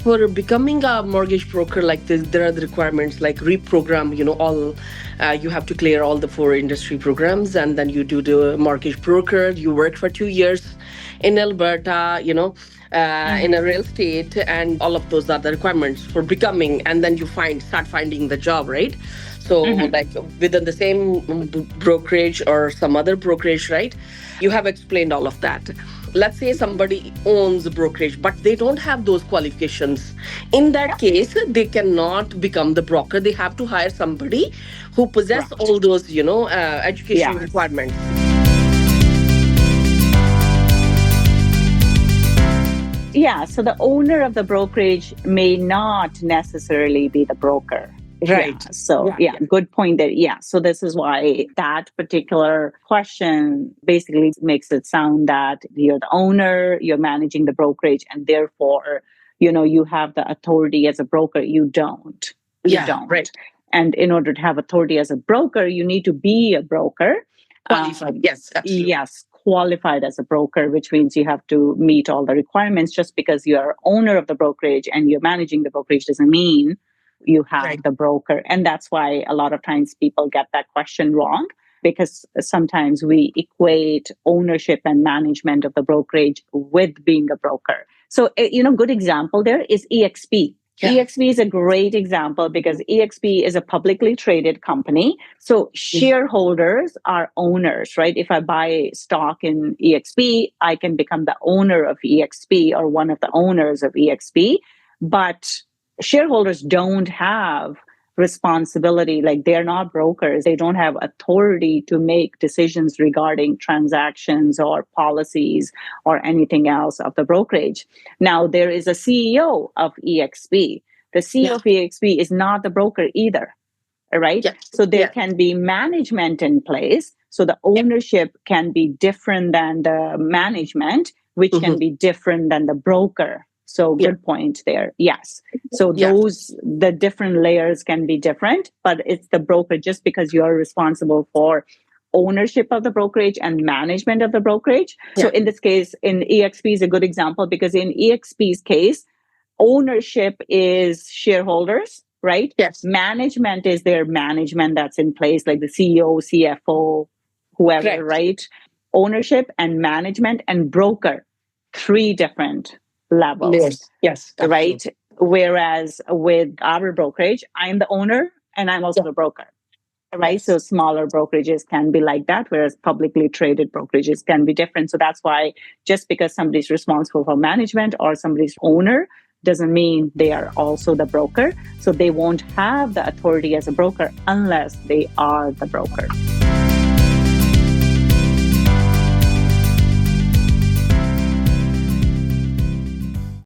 For becoming a mortgage broker, like this, there are the requirements like reprogram, all you have to clear all the four industry programs, and then you do the mortgage broker. You work for 2 years in Alberta, in a real estate, and all of those are the requirements for becoming, and then you start finding the job, right? So, Mm-hmm. like within the same brokerage or some other brokerage, right? You have explained all of that. Let's say somebody owns a brokerage, but they don't have those qualifications. In that case, they cannot become the broker. They have to hire somebody who possess Correct. all those, education Yeah. requirements. Yeah. So the owner of the brokerage may not necessarily be the broker. Yeah. Right. So, Yeah. yeah, Yeah. good point there. Yeah. So, this is why that particular question basically makes it sound that you're the owner, you're managing the brokerage, and therefore, you have the authority as a broker. You don't. You Yeah. don't. Right. And in order to have authority as a broker, you need to be a broker. Qualified. Yes. Absolutely. Yes, qualified as a broker, which means you have to meet all the requirements. Just because you're owner of the brokerage and you're managing the brokerage doesn't mean you have Right. the broker. And that's why a lot of times people get that question wrong, because sometimes we equate ownership and management of the brokerage with being a broker. So, good example there is EXP. Yeah. EXP is a great example because EXP is a publicly traded company. So shareholders are owners, right? If I buy stock in EXP, I can become the owner of EXP or one of the owners of EXP. But shareholders don't have responsibility, like they're not brokers, they don't have authority to make decisions regarding transactions or policies or anything else of the brokerage. Now there is a CEO of EXP. The CEO Yeah. of EXP is not the broker either, right? Yeah. So there Yeah. can be management in place, so the Yeah. ownership can be different than the management, which can Hmm. be different than the broker. So Yeah. good point there. Yes. So Yeah. the different layers can be different, but it's the broker. Just because you're responsible for ownership of the brokerage and management of the brokerage. So Yeah. in this case, in EXP is a good example, because in EXP's case, ownership is shareholders, right? Yes. Management is their management that's in place, like the CEO, CFO, whoever, Correct. right? Ownership and management and broker, three different levels, Yes. Yes. right? Absolutely. Whereas with our brokerage, I'm the owner and I'm also Yeah. the broker, right? So Yes. smaller brokerages can be like that, whereas publicly traded brokerages can be different. So that's why just because somebody's responsible for management or somebody's owner doesn't mean they are also the broker. So they won't have the authority as a broker unless they are the broker.